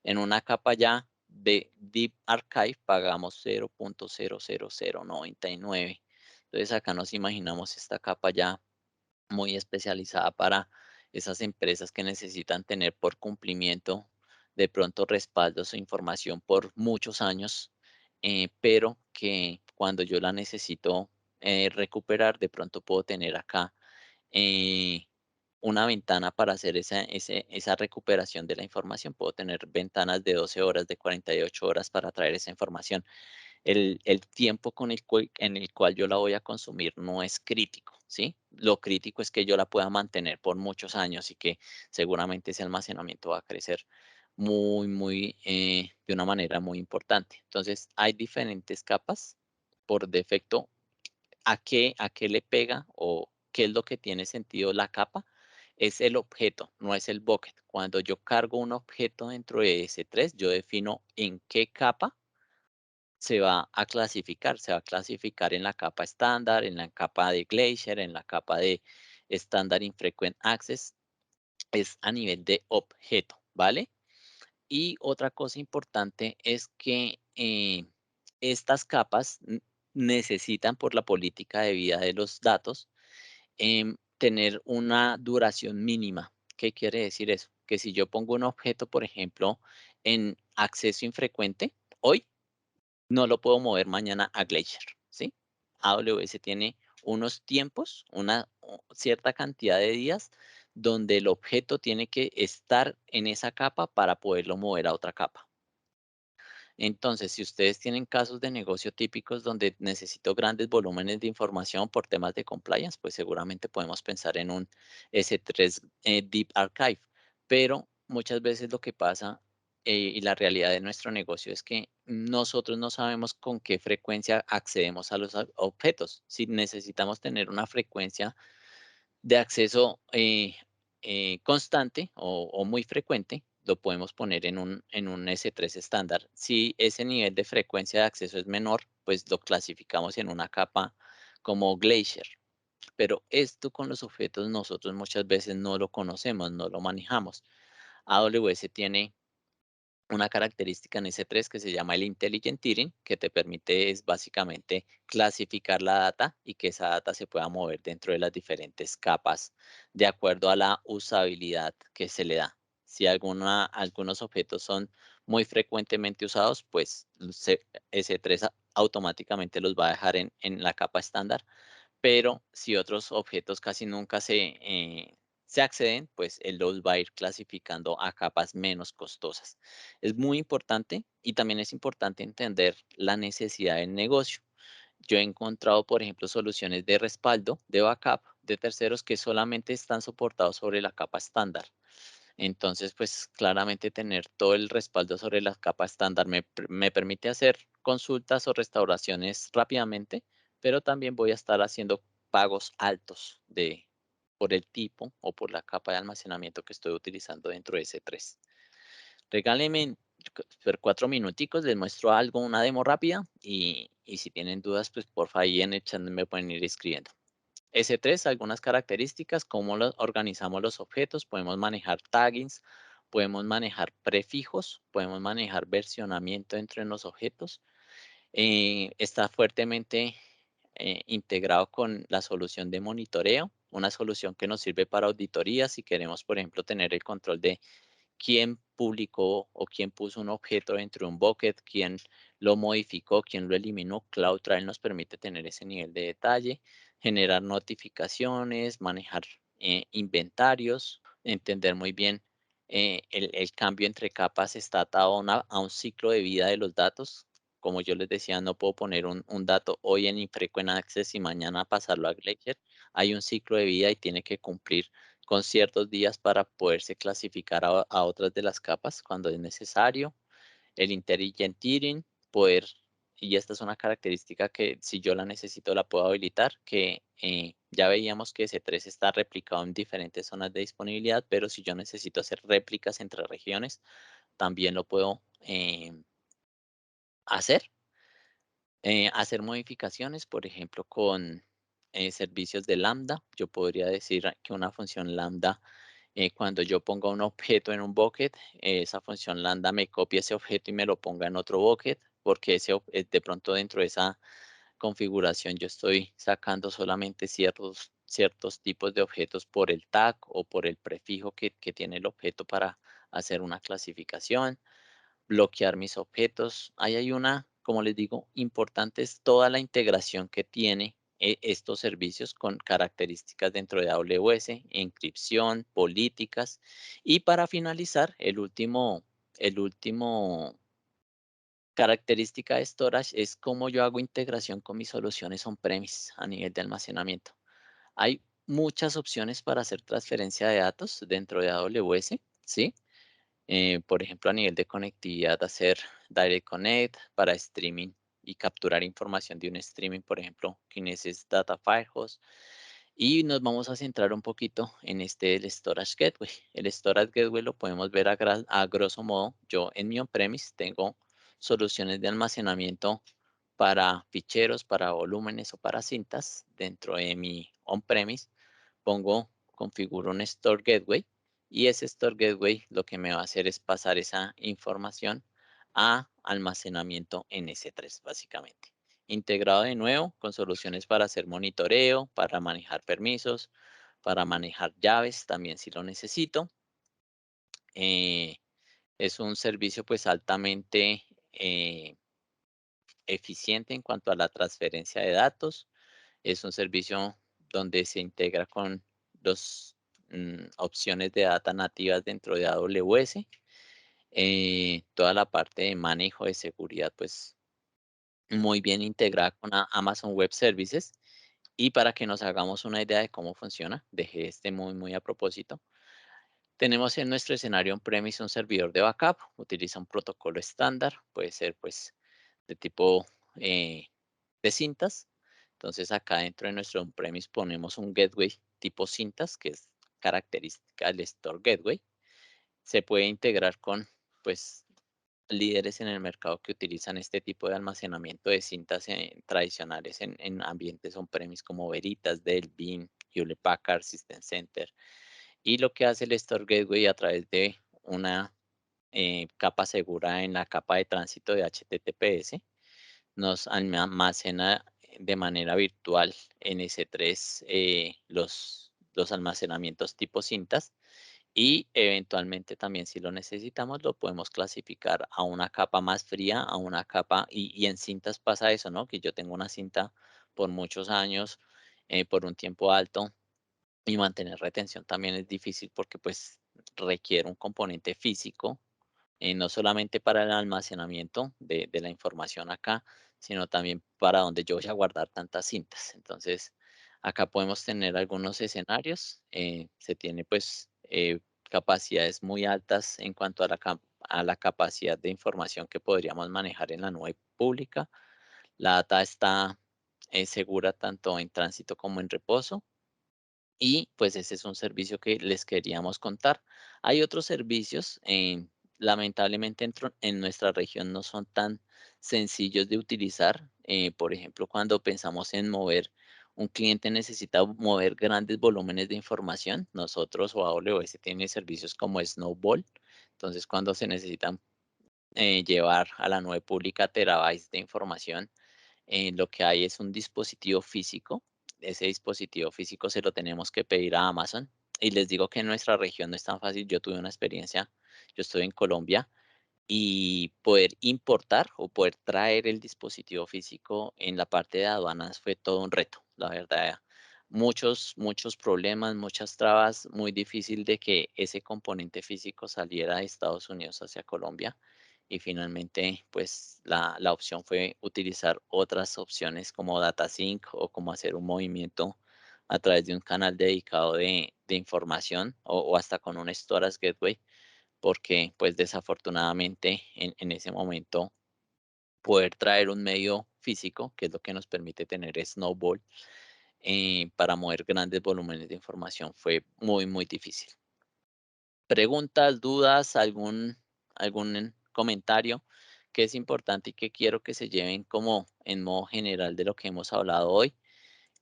A: En una capa ya de Deep Archive pagamos 0.00099. Entonces acá nos imaginamos esta capa ya muy especializada para esas empresas que necesitan tener por cumplimiento de pronto respaldos o información por muchos años, pero que cuando yo la necesito recuperar, de pronto puedo tener acá eh, una ventana para hacer esa recuperación de la información. Puedo tener ventanas de 12 horas, de 48 horas para traer esa información. El tiempo en el cual yo la voy a consumir no es crítico, ¿sí? Lo crítico es que yo la pueda mantener por muchos años y que seguramente ese almacenamiento va a crecer de una manera muy importante. Entonces, hay diferentes capas. Por defecto, ¿a qué le pega o qué es lo que tiene sentido la capa? Es el objeto, no es el bucket. Cuando yo cargo un objeto dentro de S3, yo defino en qué capa se va a clasificar en la capa estándar, en la capa de Glacier, en la capa de estándar infrequent access, es a nivel de objeto, ¿vale? Y otra cosa importante es que estas capas necesitan por la política de vida de los datos tener una duración mínima. ¿Qué quiere decir eso? Que si yo pongo un objeto, por ejemplo, en acceso infrecuente, hoy no lo puedo mover mañana a Glacier, ¿sí? AWS tiene unos tiempos, una cierta cantidad de días donde el objeto tiene que estar en esa capa para poderlo mover a otra capa. Entonces, si ustedes tienen casos de negocio típicos donde necesito grandes volúmenes de información por temas de compliance, pues seguramente podemos pensar en un S3 Deep Archive. Pero muchas veces lo que pasa y la realidad de nuestro negocio es que nosotros no sabemos con qué frecuencia accedemos a los objetos. Si necesitamos tener una frecuencia de acceso constante o muy frecuente, lo podemos poner en un S3 estándar. Si ese nivel de frecuencia de acceso es menor, pues lo clasificamos en una capa como Glacier. Pero esto con los objetos nosotros muchas veces no lo conocemos, no lo manejamos. AWS tiene una característica en S3 que se llama el Intelligent Tiering, que te permite es básicamente clasificar la data y que esa data se pueda mover dentro de las diferentes capas de acuerdo a la usabilidad que se le da. Si algunos objetos son muy frecuentemente usados, pues S3 automáticamente los va a dejar en la capa estándar, pero si otros objetos casi nunca se acceden, pues él los va a ir clasificando a capas menos costosas. Es muy importante y también es importante entender la necesidad del negocio. Yo he encontrado, por ejemplo, soluciones de respaldo, de backup de terceros que solamente están soportados sobre la capa estándar. Entonces, pues claramente tener todo el respaldo sobre la capa estándar me permite hacer consultas o restauraciones rápidamente, pero también voy a estar haciendo pagos altos por el tipo o por la capa de almacenamiento que estoy utilizando dentro de S3. Regálenme por 4 minuticos, les muestro algo, una demo rápida y si tienen dudas, pues porfa ahí en el chat me pueden ir escribiendo. S3, algunas características, cómo organizamos los objetos, podemos manejar taggings, podemos manejar prefijos, podemos manejar versionamiento entre los objetos. Está fuertemente integrado con la solución de monitoreo, una solución que nos sirve para auditoría si queremos, por ejemplo, tener el control de quién publicó o quién puso un objeto dentro de un bucket, quién lo modificó, quién lo eliminó. CloudTrail nos permite tener ese nivel de detalle, generar notificaciones, manejar inventarios, entender muy bien el cambio entre capas está atado a un ciclo de vida de los datos. Como yo les decía, no puedo poner un dato hoy en Infrequent Access y mañana pasarlo a Glacier. Hay un ciclo de vida y tiene que cumplir con ciertos días para poderse clasificar a otras de las capas cuando es necesario. El intelligent tiering, poder, y esta es una característica que si yo la necesito la puedo habilitar, que ya veíamos que S3 está replicado en diferentes zonas de disponibilidad, pero si yo necesito hacer réplicas entre regiones, también lo puedo hacer. Hacer modificaciones, por ejemplo, con servicios de Lambda. Yo podría decir que una función Lambda, cuando yo ponga un objeto en un bucket, esa función Lambda me copia ese objeto y me lo ponga en otro bucket, porque de pronto dentro de esa configuración yo estoy sacando solamente ciertos tipos de objetos por el tag o por el prefijo que tiene el objeto para hacer una clasificación, bloquear mis objetos. Ahí hay una, como les digo, importante es toda la integración que tiene estos servicios con características dentro de AWS, encripción, políticas. Y para finalizar, el último característica de storage es cómo yo hago integración con mis soluciones on-premise a nivel de almacenamiento. Hay muchas opciones para hacer transferencia de datos dentro de AWS, ¿sí? Por ejemplo, a nivel de conectividad, hacer Direct Connect para streaming y capturar información de un streaming, por ejemplo, Kinesis Data Firehose. Y nos vamos a centrar un poquito en el Storage Gateway. El Storage Gateway lo podemos ver a grosso modo. Yo en mi on-premise tengo soluciones de almacenamiento para ficheros, para volúmenes o para cintas. Dentro de mi on-premise configuro un Store Gateway y ese Store Gateway lo que me va a hacer es pasar esa información a almacenamiento en S3, básicamente. Integrado de nuevo con soluciones para hacer monitoreo, para manejar permisos, para manejar llaves también si lo necesito. Eh, es un servicio pues altamente eficiente en cuanto a la transferencia de datos. Es un servicio donde se integra con dos opciones de data nativas dentro de AWS. Toda la parte de manejo de seguridad, pues muy bien integrada con Amazon Web Services. Y para que nos hagamos una idea de cómo funciona, dejé este muy a propósito. Tenemos en nuestro escenario on-premise un servidor de backup, utiliza un protocolo estándar, puede ser pues de tipo eh, de cintas. Entonces acá dentro de nuestro on-premise ponemos un gateway tipo cintas, que es característica del Store Gateway. Se puede integrar con pues líderes en el mercado que utilizan este tipo de almacenamiento de cintas tradicionales en ambientes on-premise como Veritas, Dell, Beam, Hewlett Packard, System Center. Y lo que hace el Store Gateway a través de una capa segura en la capa de tránsito de HTTPS, nos almacena de manera virtual en S3 los almacenamientos tipo cintas y eventualmente también si lo necesitamos lo podemos clasificar a una capa más fría, a una capa, y en cintas pasa eso, ¿no? Que yo tengo una cinta por muchos años, por un tiempo alto, y mantener retención también es difícil porque pues requiere un componente físico, no solamente para el almacenamiento de la información acá, sino también para donde yo voy a guardar tantas cintas. Entonces, acá podemos tener algunos escenarios. Se tiene pues capacidades muy altas en cuanto a a la capacidad de información que podríamos manejar en la nube pública. La data está segura tanto en tránsito como en reposo. Y pues ese es un servicio que les queríamos contar. Hay otros servicios, lamentablemente en nuestra región no son tan sencillos de utilizar. Por ejemplo, cuando pensamos en mover, un cliente necesita mover grandes volúmenes de información. Nosotros o AWS tiene servicios como Snowball. Entonces, cuando se necesitan llevar a la nube pública terabytes de información, lo que hay es un dispositivo físico. Ese dispositivo físico se lo tenemos que pedir a Amazon. Y les digo que en nuestra región no es tan fácil. Yo tuve una experiencia, yo estoy en Colombia y poder importar o poder traer el dispositivo físico en la parte de aduanas fue todo un reto, la verdad. Muchos problemas, muchas trabas, muy difícil de que ese componente físico saliera de Estados Unidos hacia Colombia. Y finalmente, pues la opción fue utilizar otras opciones como DataSync o como hacer un movimiento a través de un canal dedicado de información o hasta con un Storage Gateway, porque pues desafortunadamente en ese momento poder traer un medio físico, que es lo que nos permite tener Snowball, para mover grandes volúmenes de información fue muy difícil. Preguntas, dudas, algún comentario que es importante y que quiero que se lleven como en modo general de lo que hemos hablado hoy,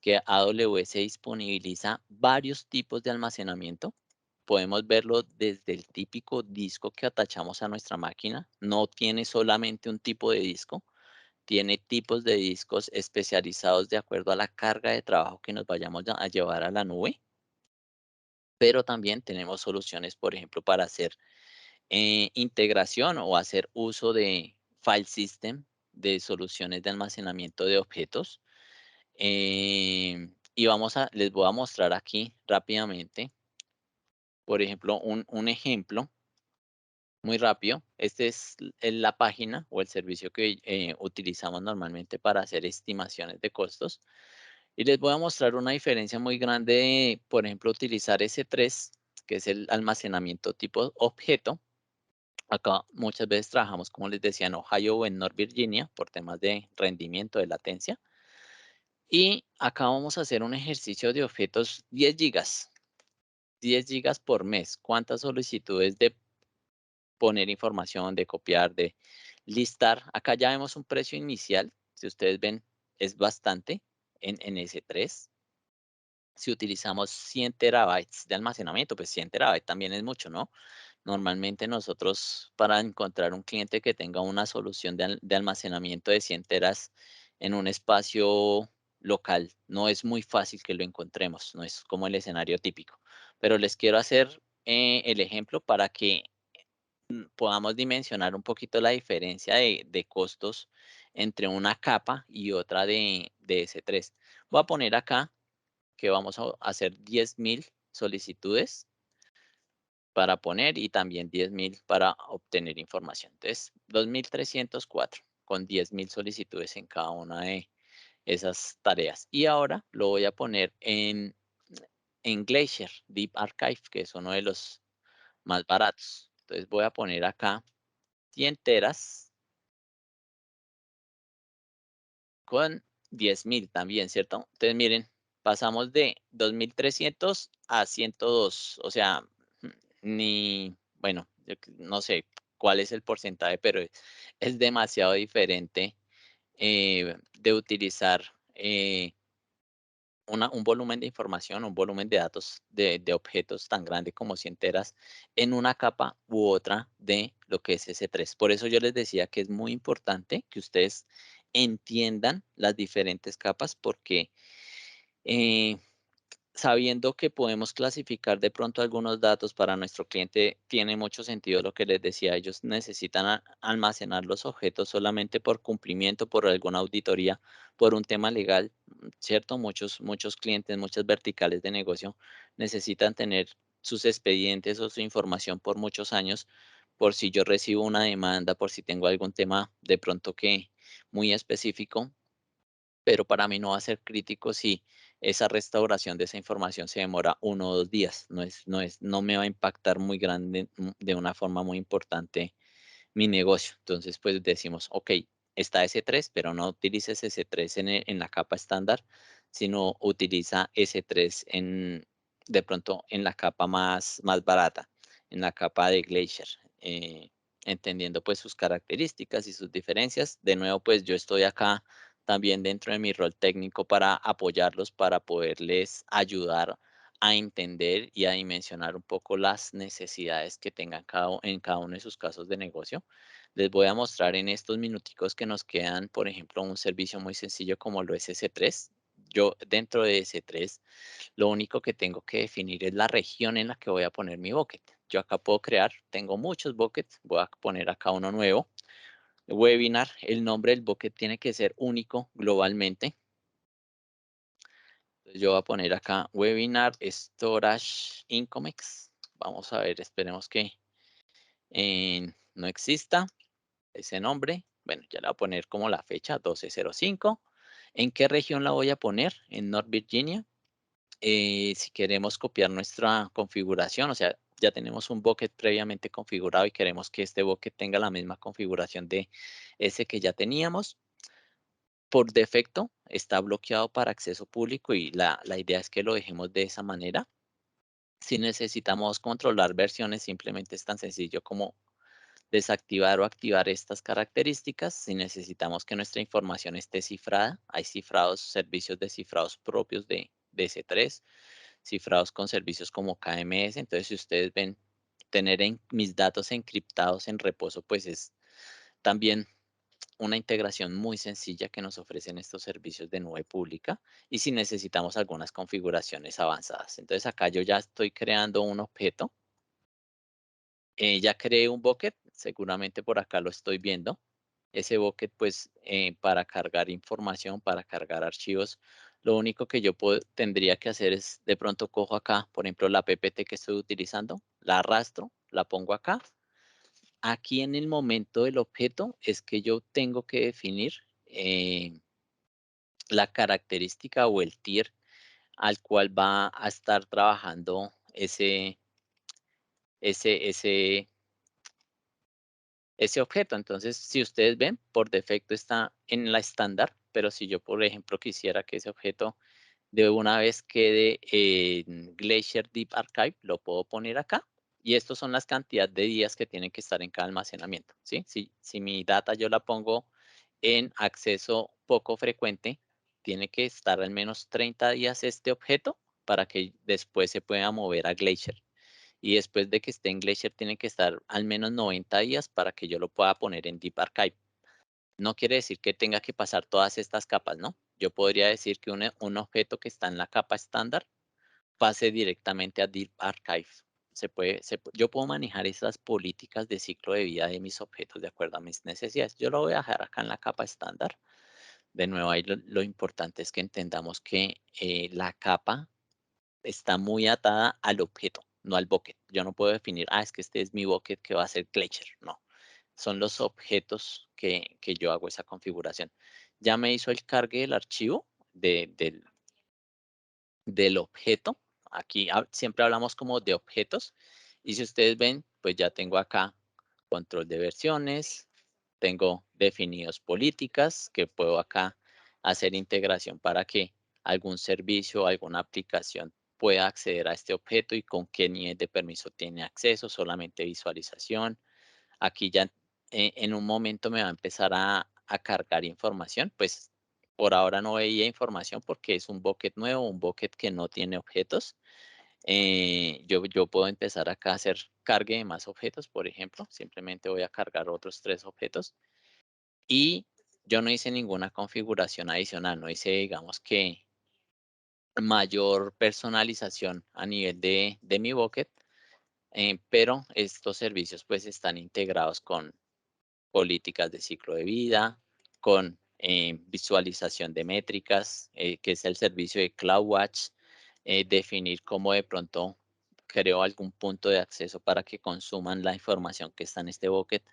A: que AWS disponibiliza varios tipos de almacenamiento. Podemos verlo desde el típico disco que atachamos a nuestra máquina. No tiene solamente un tipo de disco, tiene tipos de discos especializados de acuerdo a la carga de trabajo que nos vayamos a llevar a la nube. Pero también tenemos soluciones, por ejemplo, para hacer integración o hacer uso de file system, de soluciones de almacenamiento de objetos. Y les voy a mostrar aquí rápidamente, por ejemplo, un ejemplo muy rápido. Este es la página o el servicio que utilizamos normalmente para hacer estimaciones de costos. Y les voy a mostrar una diferencia muy grande de, por ejemplo, utilizar S3, que es el almacenamiento tipo objeto. Acá muchas veces trabajamos, como les decía, en Ohio o en North Virginia por temas de rendimiento, de latencia. Y acá vamos a hacer un ejercicio de objetos 10 gigas, 10 gigas por mes. ¿Cuántas solicitudes de poner información, de copiar, de listar? Acá ya vemos un precio inicial. Si ustedes ven, es bastante en S3. Si utilizamos 100 terabytes de almacenamiento, pues 100 terabytes también es mucho, ¿no? Normalmente nosotros para encontrar un cliente que tenga una solución de almacenamiento de 100 teras en un espacio local, no es muy fácil que lo encontremos, no es como el escenario típico. Pero les quiero hacer el ejemplo para que podamos dimensionar un poquito la diferencia de costos entre una capa y otra de S3. Voy a poner acá que vamos a hacer 10.000 solicitudes para poner y también 10.000 para obtener información. Entonces, 2.304 con 10.000 solicitudes en cada una de esas tareas. Y ahora lo voy a poner en Glacier Deep Archive, que es uno de los más baratos. Entonces voy a poner acá 100 teras con 10.000 también, ¿cierto? Entonces miren, pasamos de 2.300 a 102, o sea, ni, bueno, no sé cuál es el porcentaje, pero es demasiado diferente de utilizar un volumen de información, un volumen de datos de objetos tan grande como 100 teras en una capa u otra de lo que es S3. Por eso yo les decía que es muy importante que ustedes entiendan las diferentes capas porque eh, sabiendo que podemos clasificar de pronto algunos datos para nuestro cliente, tiene mucho sentido lo que les decía. Ellos necesitan almacenar los objetos solamente por cumplimiento, por alguna auditoría, por un tema legal, ¿cierto? Muchos clientes, muchas verticales de negocio necesitan tener sus expedientes o su información por muchos años, por si yo recibo una demanda, por si tengo algún tema de pronto que muy específico, pero para mí no va a ser crítico si esa restauración de esa información se demora 1 o 2 días. No me va a impactar muy grande, de una forma muy importante mi negocio. Entonces, pues decimos, ok, está S3, pero no utilices S3 en la capa estándar, sino utiliza S3 de pronto en la capa más barata, en la capa de Glacier, eh, entendiendo pues sus características y sus diferencias. De nuevo, pues yo estoy acá también dentro de mi rol técnico para apoyarlos, para poderles ayudar a entender y a dimensionar un poco las necesidades que tengan en cada uno de sus casos de negocio. Les voy a mostrar en estos minuticos que nos quedan, por ejemplo, un servicio muy sencillo como lo es S3. Yo dentro de S3 lo único que tengo que definir es la región en la que voy a poner mi bucket. Yo acá puedo crear, tengo muchos buckets, voy a poner acá uno nuevo. Webinar, el nombre del bucket tiene que ser único globalmente. Entonces yo voy a poner acá Webinar Storage Incomex. Vamos a ver, esperemos que no exista ese nombre. Bueno, ya la voy a poner como la fecha 12/05. ¿En qué región la voy a poner? En North Virginia. Si queremos copiar nuestra configuración, o sea, ya tenemos un bucket previamente configurado y queremos que este bucket tenga la misma configuración de ese que ya teníamos. Por defecto está bloqueado para acceso público y la idea es que lo dejemos de esa manera. Si necesitamos controlar versiones, simplemente es tan sencillo como desactivar o activar estas características. Si necesitamos que nuestra información esté cifrada, hay cifrados, servicios de cifrados propios de S3, cifrados con servicios como KMS. Entonces, si ustedes ven tener mis datos encriptados en reposo, pues es también una integración muy sencilla que nos ofrecen estos servicios de nube pública y si necesitamos algunas configuraciones avanzadas. Entonces acá yo ya estoy creando un objeto, ya creé un bucket, seguramente por acá lo estoy viendo. Ese bucket pues para cargar información, para cargar archivos, lo único que yo tendría que hacer es de pronto cojo acá, por ejemplo, la PPT que estoy utilizando, la arrastro, la pongo acá. Aquí en el momento del objeto es que yo tengo que definir la característica o el tier al cual va a estar trabajando ese, ese, ese objeto. Entonces, si ustedes ven, por defecto está en la estándar, pero si yo, por ejemplo, quisiera que ese objeto de una vez quede en Glacier Deep Archive, lo puedo poner acá. Y estos son las cantidades de días que tienen que estar en cada almacenamiento, ¿sí? Si mi data yo la pongo en acceso poco frecuente, tiene que estar al menos 30 días este objeto para que después se pueda mover a Glacier. Y después de que esté en Glacier, tiene que estar al menos 90 días para que yo lo pueda poner en Deep Archive. No quiere decir que tenga que pasar todas estas capas, ¿no? Yo podría decir que un objeto que está en la capa estándar pase directamente a Deep Archive. Yo puedo manejar esas políticas de ciclo de vida de mis objetos de acuerdo a mis necesidades. Yo lo voy a dejar acá en la capa estándar. De nuevo, ahí lo importante es que entendamos que la capa está muy atada al objeto, no al bucket. Yo no puedo definir, es que este es mi bucket que va a ser Glacier. No, son los objetos que yo hago esa configuración. Ya me hizo el cargue del archivo del objeto. Aquí siempre hablamos como de objetos. Y si ustedes ven, pues ya tengo acá control de versiones, tengo definidos políticas que puedo acá hacer integración para que algún servicio, alguna aplicación pueda acceder a este objeto y con qué nivel de permiso tiene acceso, solamente visualización. Aquí ya en un momento me va a empezar a cargar información, pues por ahora no veía información porque es un bucket nuevo, un bucket que no tiene objetos. Yo puedo empezar acá a hacer cargue de más objetos, por ejemplo, simplemente voy a cargar otros 3 objetos y yo no hice ninguna configuración adicional, no hice, digamos que mayor personalización a nivel de mi bucket, pero estos servicios pues están integrados con políticas de ciclo de vida, con visualización de métricas, que es el servicio de CloudWatch, definir cómo de pronto creo algún punto de acceso para que consuman la información que está en este bucket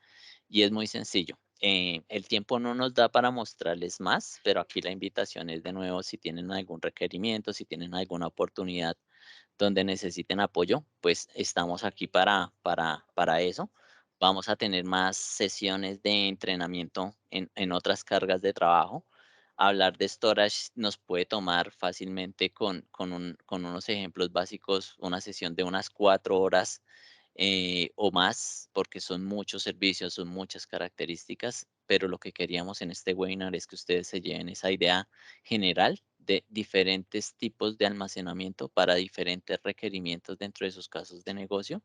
A: y es muy sencillo. El tiempo no nos da para mostrarles más, pero aquí la invitación es de nuevo, si tienen algún requerimiento, si tienen alguna oportunidad donde necesiten apoyo, pues estamos aquí para eso. Vamos a tener más sesiones de entrenamiento en otras cargas de trabajo. Hablar de storage nos puede tomar fácilmente con unos ejemplos básicos, una sesión de unas 4 horas o más, porque son muchos servicios, son muchas características, pero lo que queríamos en este webinar es que ustedes se lleven esa idea general de diferentes tipos de almacenamiento para diferentes requerimientos dentro de sus casos de negocio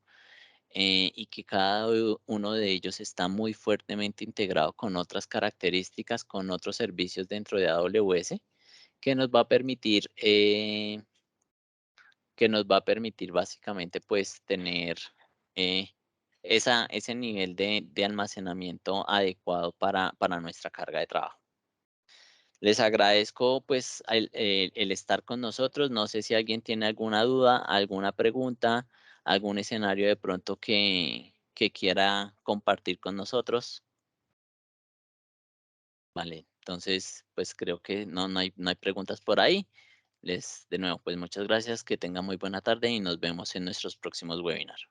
A: y que cada uno de ellos está muy fuertemente integrado con otras características, con otros servicios dentro de AWS que nos va a permitir básicamente pues tener eh, ese nivel de almacenamiento adecuado para nuestra carga de trabajo. Les agradezco pues el estar con nosotros. No sé si alguien tiene alguna duda, alguna pregunta, algún escenario de pronto que quiera compartir con nosotros. Vale, entonces pues creo que no hay preguntas por ahí. De nuevo, pues muchas gracias, que tengan muy buena tarde y nos vemos en nuestros próximos webinars.